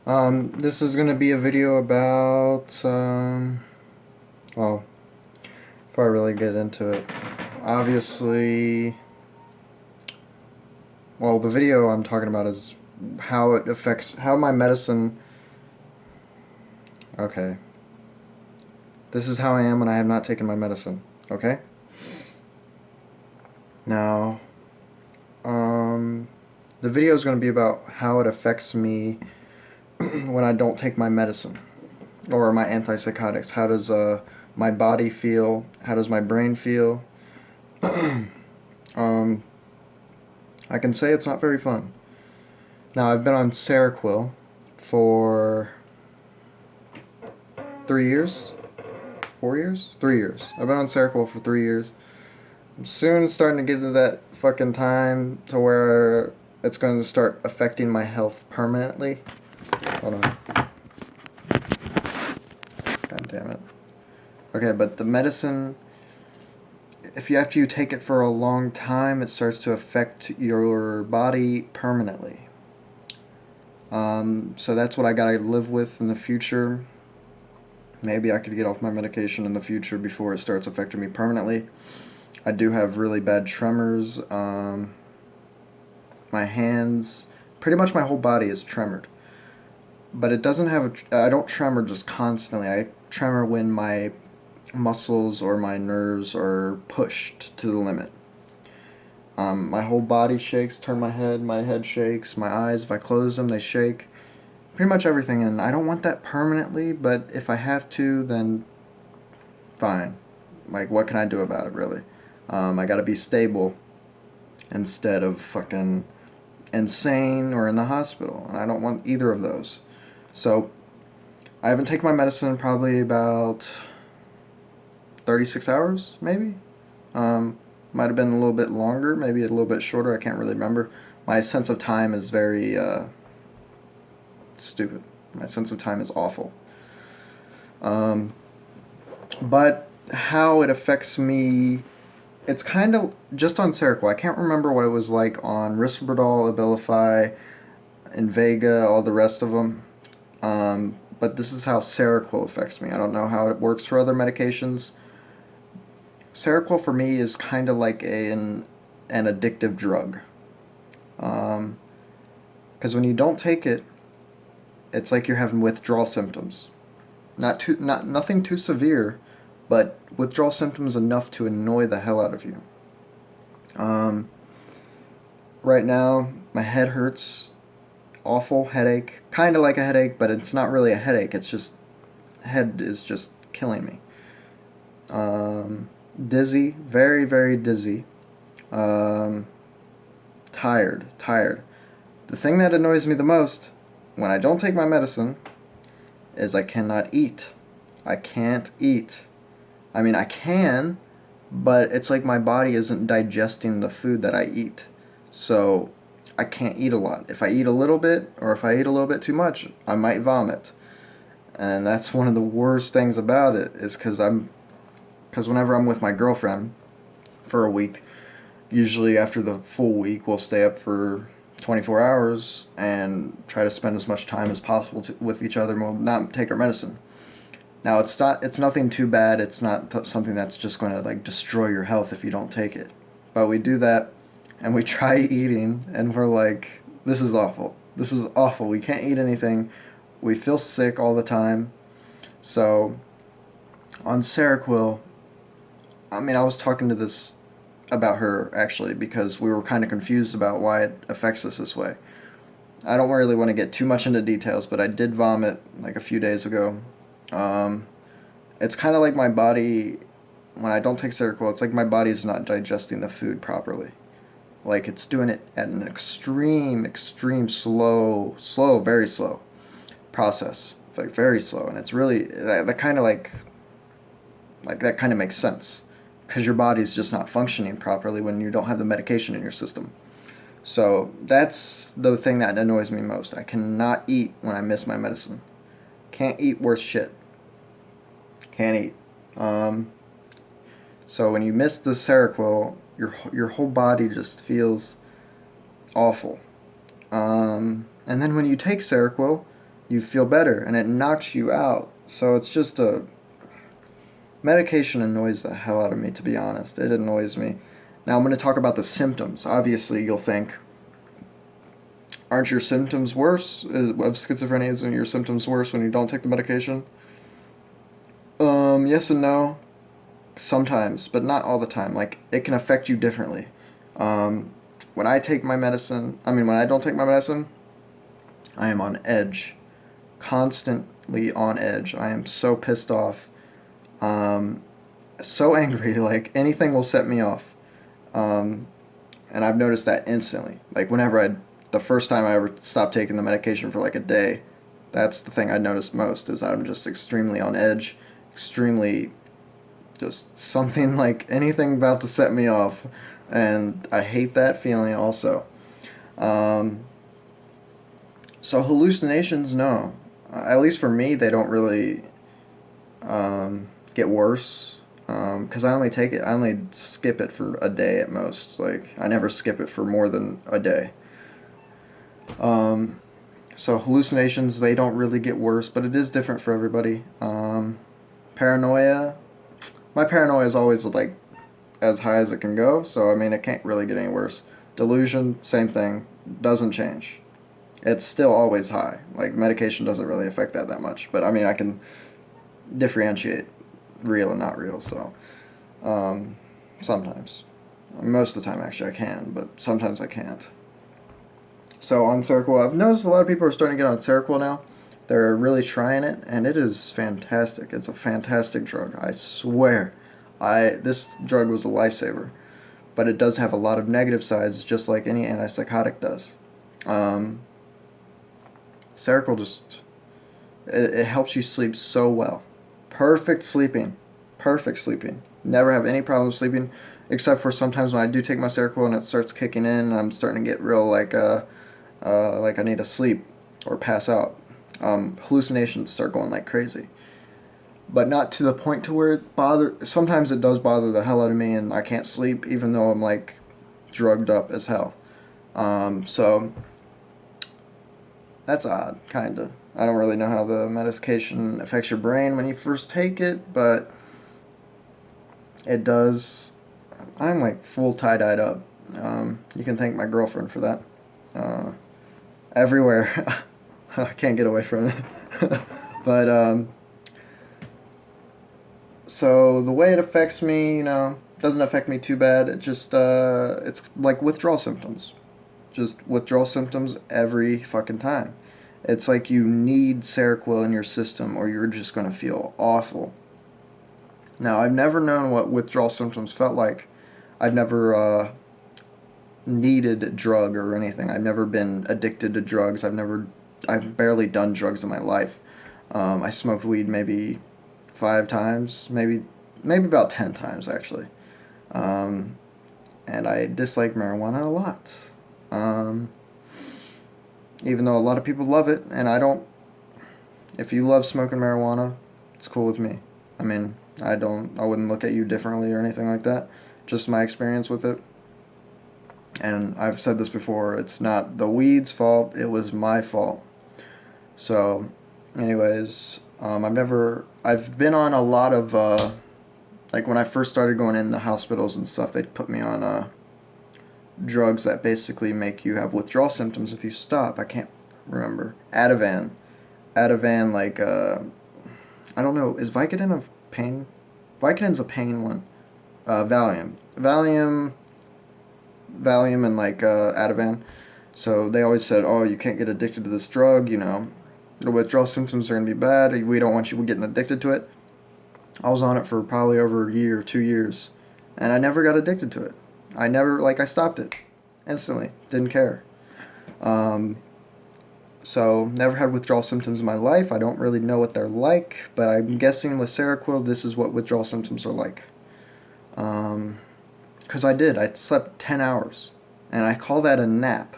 This is going to be a video about, well, before I really get into it, obviously, well, the video I'm talking about is how it affects, how my medicine, okay, this is how I am when I have not taken my medicine, okay? Now, the video is going to be about how it affects me when I don't take my medicine or my antipsychotics. How does my body feel? How does my brain feel? um, I can say it's not very fun. Now, I've been on Seroquel for 3 years, 4 years, 3 years. I've been on Seroquel for 3 years. I'm soon starting to get to that fucking time to where it's going to start affecting my health permanently. Hold on. God damn it. Okay, but the medicine, if you after you take it for a long time, it starts to affect your body permanently. So that's what I gotta live with in the future. Maybe I could get off my medication in the future before it starts affecting me permanently. I do have really bad tremors. My hands, pretty much my whole body is tremored. But it doesn't have I don't tremor just constantly. I tremor when my muscles or my nerves are pushed to the limit. My whole body shakes, my head shakes, my eyes, if I close them, they shake. Pretty much everything, and I don't want that permanently, but if I have to, then fine. Like, what can I do about it, really? I gotta be stable instead of fucking insane or in the hospital, and I don't want either of those. So, I haven't taken my medicine in probably about 36 hours, maybe? Might have been a little bit longer, maybe a little bit shorter, I can't really remember. My sense of time is very, stupid. My sense of time is awful. But how it affects me, it's kind of just on Seroquel. I can't remember what it was like on Risperdal, Abilify, Invega, all the rest of them. But this is how Seroquel affects me. I don't know how it works for other medications. Seroquel for me is kind of like an addictive drug. Because when you don't take it, it's like you're having withdrawal symptoms. Nothing too severe, but withdrawal symptoms enough to annoy the hell out of you. Right now, my head hurts. Awful headache. Kind of like a headache, but it's not really a headache. It's just, head is just killing me. Dizzy. Very, very dizzy. Tired. The thing that annoys me the most when I don't take my medicine is I cannot eat. I can't eat. I mean, I can, but it's like my body isn't digesting the food that I eat. So I can't eat a lot. If I eat a little bit, or if I eat a little bit too much, I might vomit. And that's one of the worst things about it, is because whenever I'm with my girlfriend for a week, usually after the full week, we'll stay up for 24 hours and try to spend as much time as possible with each other, and we'll not take our medicine. Now, it's nothing too bad. It's not something that's just going to like destroy your health if you don't take it. But we do that, and we try eating, and we're like, this is awful. This is awful. We can't eat anything. We feel sick all the time. So, on Seroquel, I mean, I was talking to this about her, actually, because we were kind of confused about why it affects us this way. I don't really want to get too much into details, but I did vomit like a few days ago. It's kind of like my body, when I don't take Seroquel, it's like my body's not digesting the food properly. Like, it's doing it at an extreme slow, very slow process. Like, very slow. And it's really, that kind of that kind of makes sense. Because your body's just not functioning properly when you don't have the medication in your system. So that's the thing that annoys me most. I cannot eat when I miss my medicine. Can't eat worth shit. Can't eat. So when you miss the Seroquel, your whole body just feels awful. And then when you take Seroquel, you feel better, and it knocks you out. So it's just a medication annoys the hell out of me, to be honest. It annoys me. Now I'm going to talk about the symptoms. Obviously, you'll think, aren't your symptoms worse of schizophrenia? Isn't your symptoms worse when you don't take the medication? Yes and no. Sometimes, but not all the time. Like, it can affect you differently. When I take my medicine, when I don't take my medicine, I am on edge. Constantly on edge. I am so pissed off. So angry. Like, anything will set me off. And I've noticed that instantly. Like, the first time I ever stopped taking the medication for like a day, that's the thing I noticed most, is that I'm just extremely on edge, extremely just something, like anything about to set me off, and I hate that feeling also. So hallucinations, no. At least for me, they don't really get worse, because I only skip it for a day at most. Like, I never skip it for more than a day. So hallucinations, they don't really get worse, but it is different for everybody. Paranoia, my paranoia is always like as high as it can go, so it can't really get any worse. Delusion, same thing, doesn't change. It's still always high. Like, medication doesn't really affect that much, but I can differentiate real and not real, so sometimes. Most of the time, actually, I can, but sometimes I can't. So on Seroquel, I've noticed a lot of people are starting to get on Seroquel now. They're really trying it, and it is fantastic. It's a fantastic drug, I swear. This drug was a lifesaver, but it does have a lot of negative sides, just like any antipsychotic does. Seroquel it helps you sleep so well. Perfect sleeping. Never have any problem sleeping, except for sometimes when I do take my Seroquel and it starts kicking in, and I'm starting to get real like I need to sleep or pass out. Hallucinations start going like crazy, but not to the point to where sometimes it does bother the hell out of me, and I can't sleep even though I'm like drugged up as hell. So that's odd, kinda. I don't really know how the medication affects your brain when you first take it, but it does. I'm like full tie-dyed up. You can thank my girlfriend for that. Everywhere. I can't get away from it. But, so the way it affects me, doesn't affect me too bad. It just, it's like withdrawal symptoms. Just withdrawal symptoms every fucking time. It's like you need Seroquel in your system or you're just going to feel awful. Now, I've never known what withdrawal symptoms felt like. I've never, needed a drug or anything. I've never been addicted to drugs. I've barely done drugs in my life. I smoked weed maybe 5 times, maybe about 10 times actually. And I dislike marijuana a lot. Even though a lot of people love it, and I don't. If you love smoking marijuana, it's cool with me. I wouldn't look at you differently or anything like that. Just my experience with it. And I've said this before, it's not the weed's fault, it was my fault. So, anyways, I've been on a lot of, like when I first started going in the hospitals and stuff, they'd put me on drugs that basically make you have withdrawal symptoms if you stop. I can't remember. Ativan, like, I don't know, is Vicodin a pain? Vicodin's a pain one. Valium and like Ativan. So they always said, oh, you can't get addicted to this drug, the withdrawal symptoms are going to be bad, we don't want you getting addicted to it. I was on it for probably over a year, 2 years, and I never got addicted to it. I stopped it instantly, didn't care. So never had withdrawal symptoms in my life. I don't really know what they're like, but I'm guessing with Seroquel, this is what withdrawal symptoms are like. Because I slept 10 hours, and I call that a nap.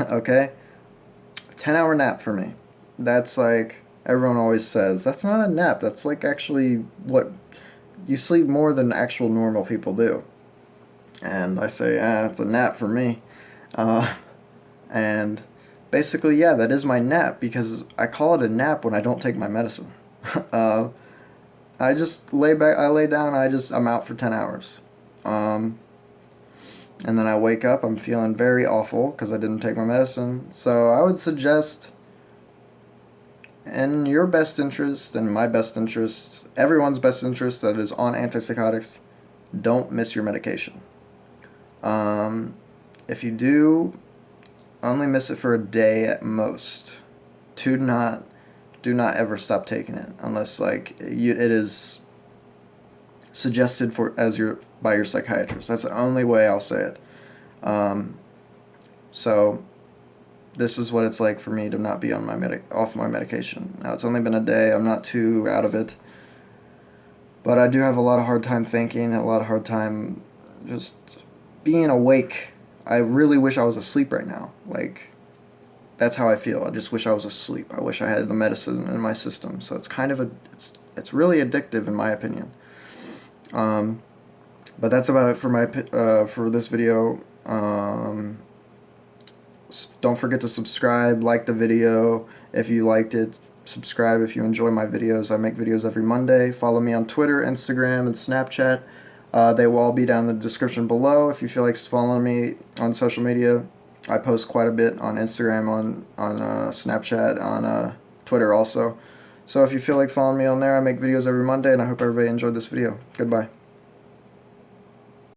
Okay? 10-hour nap for me. That's like, everyone always says, that's not a nap, that's like actually what, you sleep more than actual normal people do. And I say, it's a nap for me. And basically, yeah, that is my nap, because I call it a nap when I don't take my medicine. uh, I just lay back, I lay down, I'm out for 10 hours. And then I wake up, I'm feeling very awful because I didn't take my medicine. So I would suggest, in your best interest and my best interest, everyone's best interest that is on antipsychotics, don't miss your medication. If you do, only miss it for a day at most. Do not ever stop taking it unless it is suggested by your psychiatrist. That's the only way I'll say it. So this is what it's like for me to not be on off my medication. Now, it's only been a day. I'm not too out of it, but I do have a lot of hard time thinking, a lot of hard time just being awake. I really wish I was asleep right now. That's how I feel. I just wish I was asleep. I wish I had the medicine in my system. So it's kind of it's really addictive in my opinion. But that's about it for this video. Don't forget to subscribe, like the video if you liked it. Subscribe if you enjoy my videos. I make videos every Monday. Follow me on Twitter, Instagram, and Snapchat. They will all be down in the description below if you feel like following me on social media. I post quite a bit on Instagram, on Snapchat, on Twitter also. So if you feel like following me on there, I make videos every Monday, and I hope everybody enjoyed this video. Goodbye.